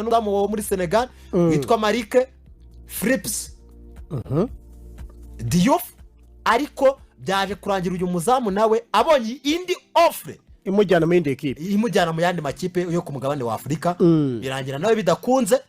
n'umudamu wo muri Senegal witwa Marike Phillips Diouf, ariko byaje kurangira uyu muzamu nawe abonye indi offer imujyana mu yindi ekipe, imujyana mu yandi makipe yo ku mugabane wa Afurika, birangira nawe bidakunze.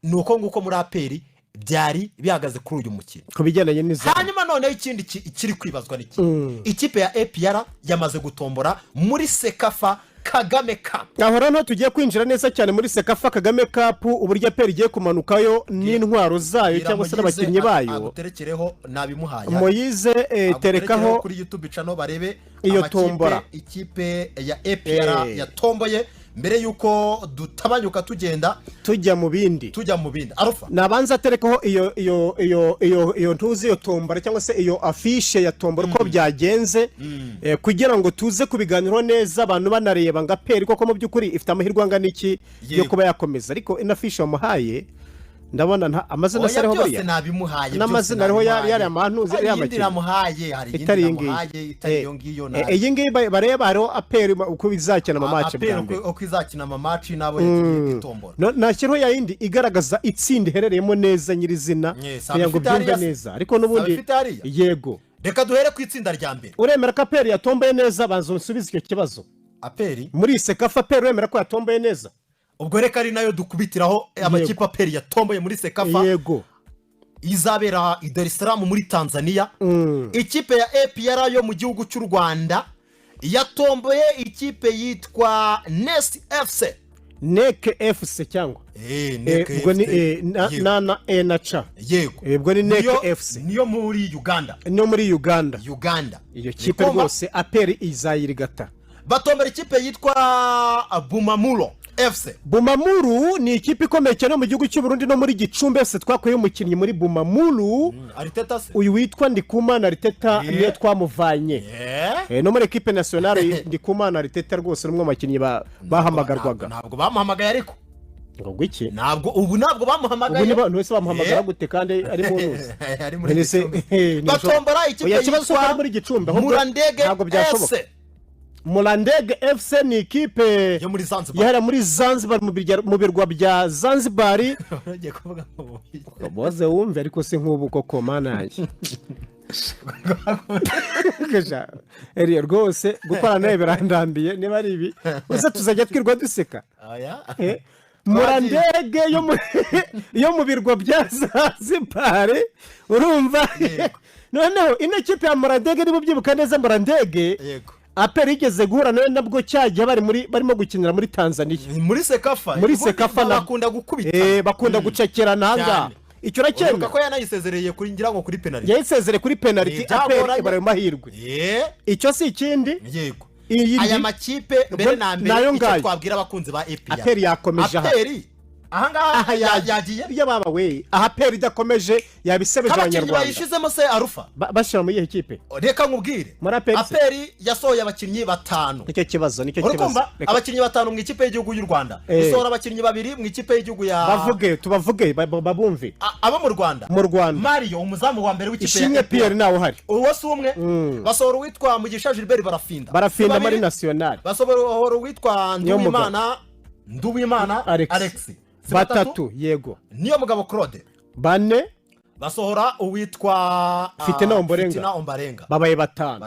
Nuko nguko muri APR byari bihagaze kuri uyu mukino ku bijyanye n'izamu. Hanyuma noneho ikindi kiri kwibazwa n'iki, ikipe ya APR yamaze gutombora muri Sekafa Kagame Cup. Aho rero tugiye kwinjira neza cyane muri Sekafa Kagame Cup, uburyo APR igiye kumanukayo n'intwaro zayo cyangwa se n'abakinnyi bayo. Aguterekereho nabimuhaye Moyize terekaho kuri YouTube channel barebe iyo tombora ikipe ya APR yatomboye mbere yuko dutabanyuka tujya mu bindi Arufa nabanza terekaho iyo ntuzi iyo tombora cyangwa se iyo afishe ya tombora uko byagenze, kugira ngo tuze kubiganiraho neza abantu banareba ngo APR koko mu by'ukuri ifite amahirwe angana iki yo kuba yakomeza. Ariko ina afishe wamuhaye ndabona amazina asariho bariya n'amazina ariho yari amantuzi yari amakiri hari itari ngiyo na iyi ngiyi bareba hariho APR uko bizakina mu match bwa mbere, uko izakina mu match nabo yitombora nashyiraho ya yindi igaragaza itsinda iherereyemo neza nyirizina kugira ngo byumve neza. Ariko n'ubundi yego, reka duhere ku itsinda rya mbere. Uremera ko APR yatomboye neza? Banza unsubize icyo kibazo. APR muri Sekafa APR uremera ko yatomboye neza? Ubwo reka ari nayo dukubitiraho amakipe APR yatomboye muri Sekafa. Yego, izabera i Dar es Salaam muri Tanzania. Ikipe ya APR yo mu gihugu cy'u Rwanda yatomboye ikipe yitwa Nest FC. NEC FC cyangwa ubwo ni na na cha. Yego, ubwo ni NEC FC niyo muri Uganda. Iyo kipe rwose APR izayirigata. Batombera ikipe yitwa Bumamuro FC. Bumamuru ni ikipe ikomeye cyane mu gihugu cy'u Burundi no muri Gicumbi. Se twakuye umukinnyi muri Bumamuru, Ariteta se uyu witwa Ndikumana Ariteta niyo twamuvanye no muri equipe nationale. Ndikumana Ariteta rwose rumwe mu bakinnyi bahamagarwaga. Ntabwo bamuhamagaye ariko ngo iki ntabwo bamuhamagaye. Ubu ntose bamuhamagara gute kandi ari mu ruzi ari muri batombora ikipe yitwa muri Gicumbi Murandege FC. Murandege FC ni ikipe yo muri Zanzibar, yari muri Zanzibar mu birwa bya Zanzibar. Ugiye kuvuga ngo boze wumve ariko se nk'ubu koko mananye eriyo rwose gukora nawe birandambiye. Niba ari ibi uze tuzajya twirwa duseka. Murandege yo mu birwa bya Zanzibar urumva. Noneho ino kipe ya Murandege niba ubyibuka neza, Murandege APR igeze guhura nawe nabwo cyagiye barimo gukinira muri Tanzania muri Sekafa bakunda gukubita bakunda gucekerana hanga. Icyo racyenda ko yanayisezereye kuri ngira ngo kuri penalty, yayisezereye kuri penalty. APR ibaraye mahirwe. Icyo si ikindi. Yego, aya makipe mbere na mbere icyo twabwira abakunzi ba APR yakomeje aha yagiye y'ababa we APR idakomeje yabisebeje abanyarwanda. Bayishizemo se Arufa bashira mu yihe kipe? Reka nkubwire, APR yasohoye abakinnyi 5. Nicyo kibazo. Abakinnyi 5 mu ikipe y'igihugu y'u Rwanda, isohora abakinnyi 2 mu ikipe y'igihugu ya tubavuge babumve abo mu Rwanda. Mario umuzamu wa mbere w'ikipe ya APR nawo hari uwo si umwe. Basohora uwitwa Mugisha Gilbert barafinda muri national. Basohora uwitwa Nduwimana Alex 3. Yego, niyo mugabo Claude 4. Basohora uwitwa Fitina Ombarenga babaye 5.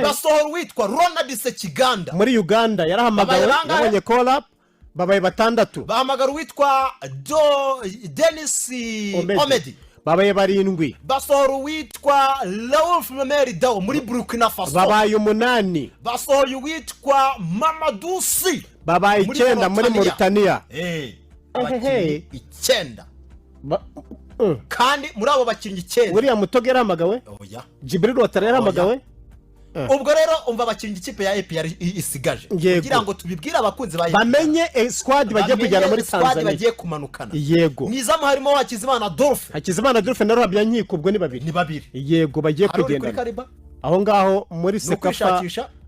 Basohora uwitwa Ronald Sekiganda muri Uganda yarahamagawe yabonye call up babaye 6. Bahamagara uwitwa Dennis Omedi babaye 7. Basohora uwitwa Raouf Memeri Dao muri Burkina Faso babaye 8. Basohora uwitwa Mamadou Sy babaye 9 muri Mauritania. 9 kandi muri abo bakinnyi 9 William Mutoge yaramagawe, Jibril Watara yaramagawe. Ubwo rero umva abakinnyi ikipe ya APR isigaje kugira ngo tubibwire abakunzi bayo bamenye squad bagiye kujyana muri Tanzania bagiye kumanukana. Yego, nizamu harimo Hakizimana Adolphe na Ruhabya Nkiko, ubwo ni 2. Yego, bagiye kugenda aho ngaho muri Sekafa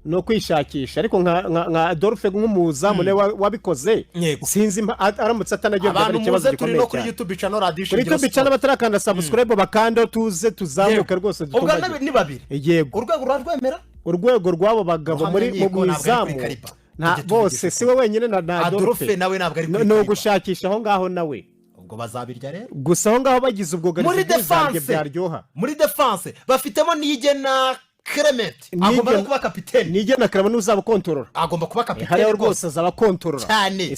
no kwishakisha. Ariko nka Adolphe nk'umuzamu ne wabikoze sinzi aramutse atanagiye kugira ikibazo gikomeye cyane. Kuri YouTube channel radio batarakanda subscribe bakanda tuze tuzamuka rwose. Ubwo ni 2. Yego, urwego rwemera urwego rwabo bagabo muri mu izamu bose siwe wenyine na Adolphe nawe ntabwo ari ni ugushakisha aho ngaho nawe ubwo bazabirya rero gusa aho ngaho bagize ubwugarizi bw'izarye byaryoha muri defense bafitemo Niyigena Clement agomba no kuba kapiteni. Niyigena Clement uzaba kontorora agomba kuba kapiteni hariya rwose azaba kontorora cyane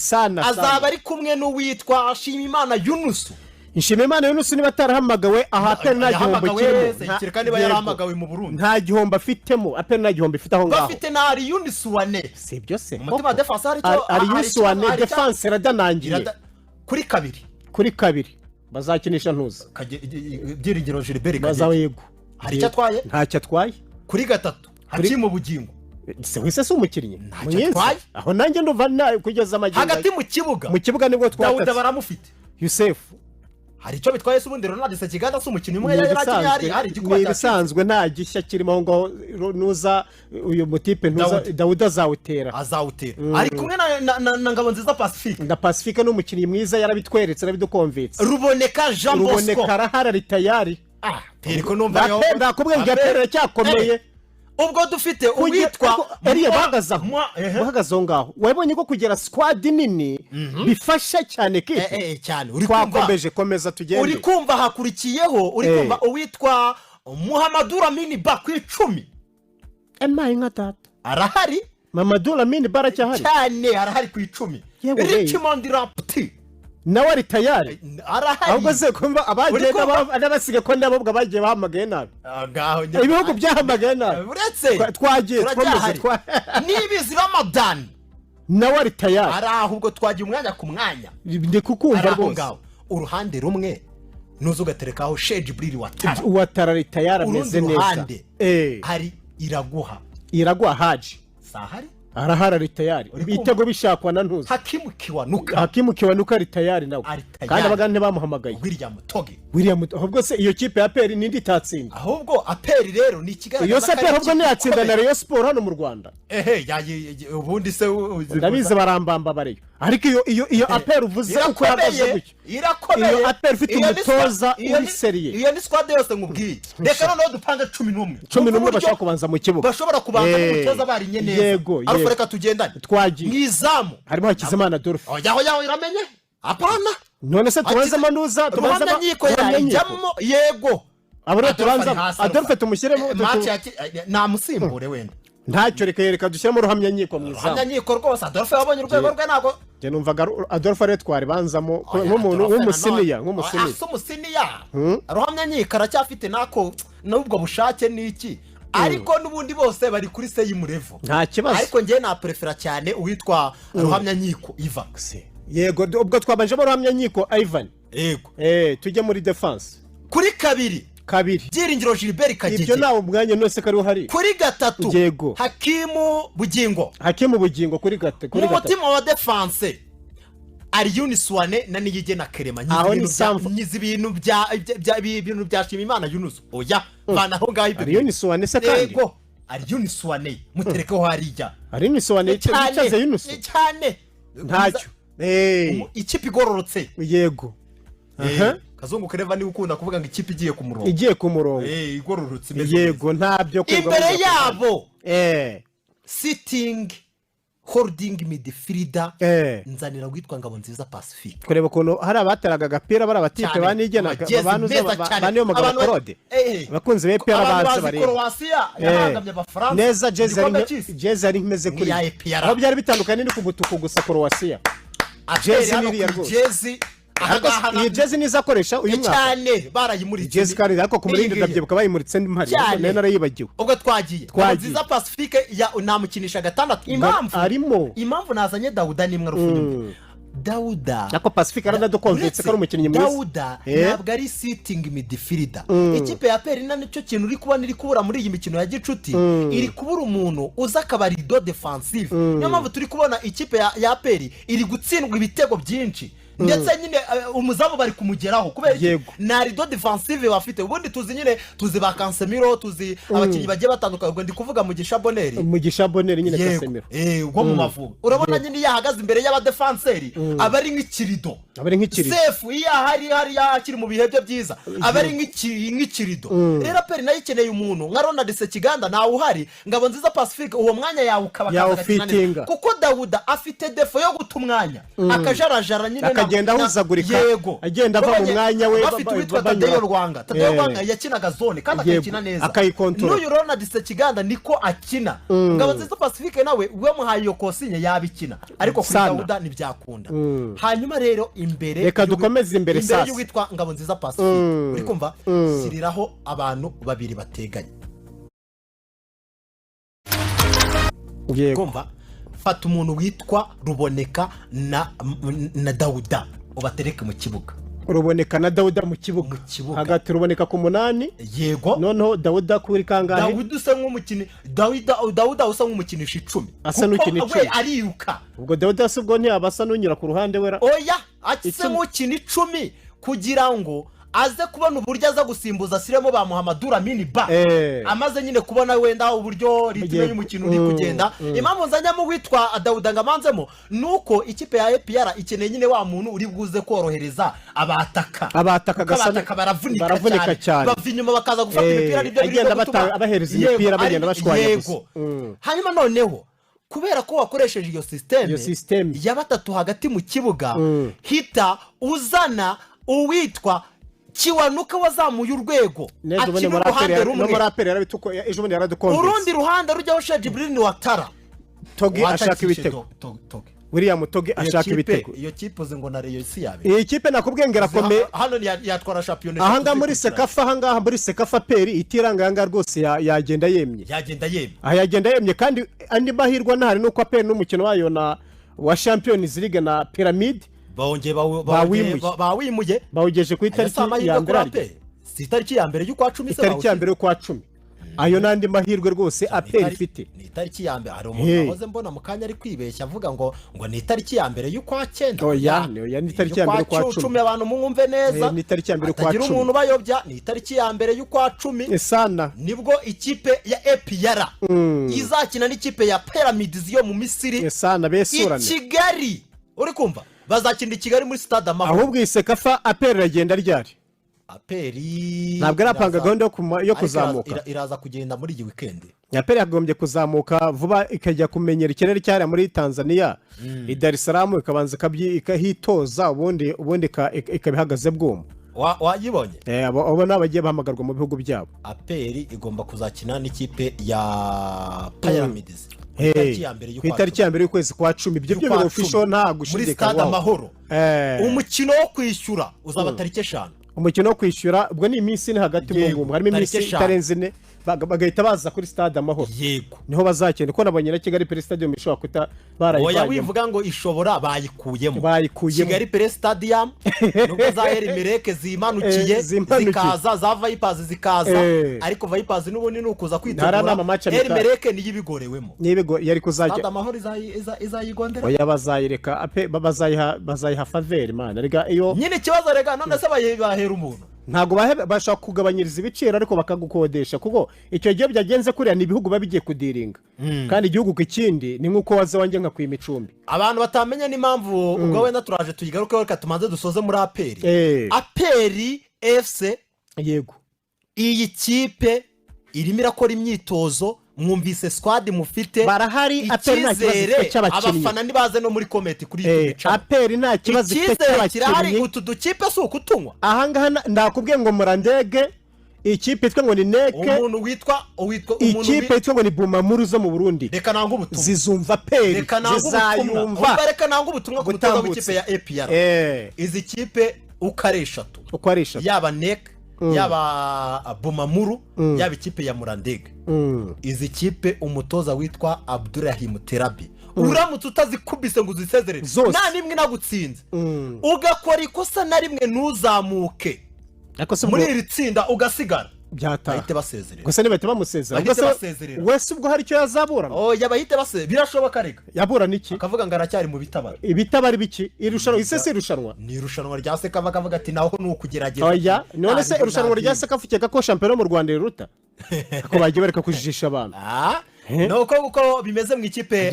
azaba ari kumwe n'uwitwa Nshimiyimana Yunusu. Nshimiyimana Yunusu niba atarahamagawe aha Aperi nta gihombo kirimo kereka niba yarahamagawe mu Burundi nta gihombo afitemo Aperi nta gihombo ifite aho ngaho bafite na ari Yunusu wane si ibyo se umutima defense ari Yunusu wane defense radanangiye kuri kabiri bazakinisha ntuza Byiringiro Gilbert bazawe yego hari icyo atwaye ntacyo atwaye kuri gatatu Hakimu Bugingo se wese si umukinnyi mwiza aho nanjye ndumva kugeza amagingo hagati mu kibuga nibwo twatatse Dawuda baramufite Yusuf hari icyo bitwaye se ubundi Ronald Sekiganda si umukinnyi umwe yari hari igikuba ni ibisanzwe nta gishya kirimo aho ngaho nuza uyu mutipe ntuza Dawuda azawutera ari kumwe na Ngabonziza Pacifique na Pacifique n'umukinnyi mwiza yarabitweretse arabidukonvitse Ruboneka Jean Bosco Ruboneka arahari tayari periko numva yo ndakubwira Aperi cyakomeye ubwo dufite uwitwa Eliya bahagaze ngaho wabonye ko kugera squad nini bifasha cyane cyane uri twakombeje komeza tugende uri kumva hakurikiyeho uri kumva uwitwa Muhammadu Lamine Ba ku 10 emaye nka tata arahari Mamadou Lamine Ba aracyahari cyane arahari ku 10 Richmond Rapti nawe ari tayari arahari ahubwo se kumva abagenda n'abasiga ko ndabobwa bagiye bahamagaye nabi ibihugu byahamagaye nabi uretse twagiye twomeze nibizi Ramadan nawe ari tayari ahubwo twagiye umwanya ku mwanya ndi kukumva rwose uruhande rumwe nuzo gaterekaho Sheikh Jibril Watara ari tayari ameze neza hari Iraguha Haji sahari arahara ari tayari ibitego bishakwa na ntuza Hakimu Kiwanuka ari tayari nawe kandi abagande bamuhamagaye William ahubwo se iyo kipe ya Aperi nindi itatsinda ahubwo Aperi rero ni ikigaragaza iyo se Aperi ahubwo ntiyatsinda na Rayon Sport hano mu Rwanda ubundi se ndabizi barambamba bariyo ariko iyo Aperi uvuze uko yagaze gutyo irakomeye iyo Aperi ifite umutoza uri seriye iyo ni squad yose ngubwiye reka noneho dupanga 11 bashaka kubanza mu kibuga bashobora kubanza umutoza barinye neza yego reka tugendane twagiye mwizamu harimo Hakizimana Adolphe yaho iramenye apana none se tubanza manuza tubanza yajyamo yego abure tubanza Adolphe tumushyiremo namusimbure wenda ntacyo reka dushyiramo ruhamya nyiko mwizamu ruhamya nyiko rwose Adolphe wabonye urwego rwe ntago je numvaga Adolphe ari twari banzamo nk'umuntu w'umusiniya ruhamya nyiko aracyafite nako n'ubwo bushake niki ariko nubundi bose bari kuri se y'umurevo nta kibazo ariko ngiye na prefera cyane uwitwa ruhamya nyiko Ivan yego ubwo twabajemo ruhamya nyiko Ivan yego tujye muri defense kuri kabiri Byiringiro Gilbert Kagege ibyo nawo umwanya nose kari uhari kuri gatatu yego Hakimu Bugingo kuri gatatu mu mutima wa defense ari Yunusu wane na Niyigena Clement nyizi ibintu bya Nshimiyimana Yunusu oya bana aho ngaho ibyo Yunusu wane se kandi yego ari Yunusu wane muterekeho harijya ari Yunusu wane cyaze Yunusu cyane ntacyo ikipe igororotse yego Kazungu Kereva ni ukunda kuvuga ngo ikipe igiye ku murongo igororotse yego ntabyo imbere yabo sitting holding midfielder nzanira gwitwa Ngabonziza Pacifique kureba ukuntu hari abateraga agapira bari abatipe banigenaga abantu baniyo mugabo Claude bakunze bepera baza bari neza jezi ari imeze kuri aho byari bitandukanye ni kugutuku gusa Croatia jezi niriya rwose iyi jezi nizakoresha uyu mwaka cyane barayimuritse jezi kandi ariko ku murindi ndabyibuka bayimuritse mpari nene narayibagiwe ubwo twagiye Ngabonziza Pacifique namukinisha gatandatu impamvu nazanye Dawuda nimwe rufunye Dawuda nako Pacifique aranadukonvitse ko umukinnyi mwiza Dawuda ntabwo ari sitting midfielder ikipe ya Aperi nicyo kintu uri kubona iri kubura muri iyi mikino ya gicuti iri kubura umuntu uza akabarido defensive niyo mpamvu turi kubona ikipe ya Aperi iri gutsindwa ibitego byinshi ndetse nyine umuzamu bari kumugeraho kubera na rido defensive bafite ubundi tuzi ba Casemiro tuzi abakinnyi bagiye batandukanye ubwo ndi kuvuga Mugisha Bonheur nyine Casemiro ubwo mu Mavubi urabona nyine yahagaze imbere y'abadefenseri abari nk'ikirido sefu hari yakiri mu bihe bye byiza abari nk'ikirido rero APR nayo ikeneye umuntu nka Ronald Sekiganda nawe uhari Ngabonziza Pacifique uwo mwanya yawukabakana kuko Dawuda afite defo yo guta umwanya akajarajara nyine akagenda ahuzagurika agenda ava mu mwanya we bafite witwa Tadeyo Rwanga yakinaga zone kandi akayikina neza n'uyu Ronald Sekiganda niko akina Ngabonziza Pacifique nawe we muhaye iyo kosinye yabikina ariko kuri Dawuda ntibyakunda hanyuma rero imbere reka dukomeze imbere sasa y'uwitwa Ngabonziza Pacifique uri kumva siriraho abantu babiri bateganye kumva fata umuntu witwa Ruboneka na Dawuda ubatereke mu kibuga Ruboneka na Dawuda mu kibuga hagati Ruboneka ku 8 yego noneho Dawuda kuri kangahe Dawuda usa nk'umukini Dawuda usa nk'umukinisha 10 asa n'ukina 10 ariruka ubwo Dawuda subwo ntiyabasa n'unyura ku ruhande wera oya akise nk'ukina 10 kugira ngo aze kubona uburyo aza gusimbuza Siremo ba Muhammadu Lamini Ba amaze nyine kubona wenda uburyo ritime y'umukino uri kugenda impamvu nzanyamo witwa Dawuda ngamanzemo nuko ikipe ya APR ikeneye nyine wa muntu uri buze korohereza abataka baravunika cyane bava inyuma bakaza gufata imipira n'ibyo biri gutuma abahereza imipira bagenda bashwanya gusa hanyuma noneho kubera ko wakoresheje iyo system ya batatu hagati mu kibuga hita uzana uwitwa Kiwanuka wazamuye urwego akiri uruhande rumwe muri APR yarabituko ejo bundi yaradukonze urundi ruhande rujyaho Sheikh Jibril Watara Togi ashaka ibitego William Togi ashaka ibitego iyo kipe uzi ngo na Rayon si yabe iyi kipe nakubwengera komeye hano yatwara championnat ahanga muri Sekafa APR itiranga yanga rwose yagenda yemye yagenda yemye kandi andi mahirwa ntari nuko APR n'umukino wayo na wa Champions League na Pyramid bawimuye bawugeje ku itariki ya mbere si itariki ya mbere y'ukwa 10 itariki ya mbere y'ukwa 10 ayo nandi mahirwe rwose APR ifite ni itariki ya mbere hari umuntu wahoze mbona mu kanya ari kwibeshya avuga ngo ni itariki ya mbere y'ukwa 9 oya ni itariki ya mbere y'ukwa 10 abantu mwumve neza ni itariki ya mbere y'ukwa 10 agira umuntu bayobya ni itariki ya mbere y'ukwa 10 sana nibwo ikipe ya APR izakina n'ikipe ya Pyramids yo mu Misiri sana besurane Kigali uri kumva bazakina Kigali muri stade Amahoro ahubwo Sekafa APR iragenda ryari APR ntabwo arapanga gahunda yo kuzamuka iraza kugenda muri iyi weekend APR yagombye kuzamuka vuba ikajya kumenyera ikirere cyari muri Tanzania i Dar es Salaam ikabanza ikahitoza ubundi ikabihagaze bwumva wayibonye abo nabagiye bahamagarwa mu bihugu byabo APR igomba kuzakina n'ikipe ya Pyramids ku itariki ya mbere y'ukwezi kwa 10 ibyo byo official nta gushidika muri stade Amahoro umukino wo kwishyura uzaba tariki 5 umukino wo kwishyura ubwo ni iminsi ni hagati mu ngumwe harimo iminsi itarenze ne bagahita baza kuri stade Amahoro yego niho bazakenda ko nabonye na Kigali Pele Stadium ishobora kuta barayivanye oya wivuga ngo ishobora bayikuyemo Kigali Pele Stadium nuko za Elimeleke zimanukiye zikaza za Vipers zikaza ariko Vipers n'ubundi nukuza kwitegura Elimeleke ni yibigorewemo nibigo yari kuzajya stade Amahoro izayigondera oya bazayireka bazayiha faveur man rega iyo nyine kibazo rega none se bahera umuntu ntago bashaka kugabanyiriza ibiciro ariko bakagukodesha kuko icyo gihe byagenze kuriya ni ibihugu babigiye kudiringa kandi igihugu k'ikindi ni nkuko waze wanjye nka kwima icumbi abantu batamenya n'impamvu ubwo wenda turaje tuyigaruke reka tumanze dusoze muri APR FC yego iyi kipe irimo irakora imyitozo mwumvise squad mufite barahari APR nta kibazo cy'abakinnyi abafana nibaze no muri comment kuri YouTube APR nta kibazo cy'abakinnyi utu dukipe si ukutunywa ahangaha ndakubwiye ngo Murandege ikipe itwa ngo ni Neke umuntu witwa ikipe itwa ngo ni Bumamuru zo mu Burundi reka nanga ubutumwa zizumva APR zizayumva reka nanga ubutumwa ku mutoza w'ikipe ya APR izi kipe uko ari eshatu yaba Neke yaba Bumamuru yaba ikipe ya Murandege izi kipe umutoza witwa Abdurrahim Terabi uramutse utazikubise ngo uzisezerere nta nimwe nagutsinze ugakora ikosa na rimwe ntuzamuke muri iri tsinda ugasigara byataha bahite basezerera gusa ntibahite bamusezera wese ubwo hari icyo yazaburana oya bahite basezerera birashoboka rega yaburana iki akavuga ngo aracyari mu bitabara ibitabara biki irushanwa isese irushanwa ni irushanwa rya seka bakavuga ati naho ni ukugerageza oya none se irushanwa rya seka fukeka ko shampiyona mu Rwanda riruta ko bagiye bareka kujijisha abantu nuko uko bimeze mu ikipe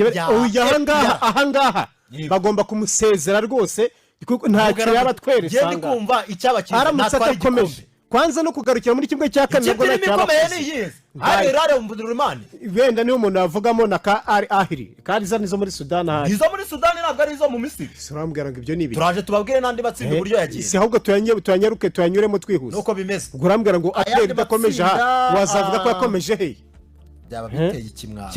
ahangaha bagomba kumusezera rwose nta cyo yaba tweresa ngende kumva icyabakiriza aramutse atakomeje kwanza no kugarukira muri kimwe cya kane nabwo nacyo abakoze ari rare Mvunurumani wenda niyo umuntu yavugamo na ka ari ahiri kandi za nizo muri Sudani ahari izo muri Sudani ntabwo ari izo mu Misiri surambwira ngo ibyo ni ibi turaje tubabwire nandi batsinda uburyo yagiye si ahubwo tuyanyuremo twihuse nuko bimeze urambwira ngo atleri dakomeje wazavuga ko yakomeje he byaba biteye ikimwaro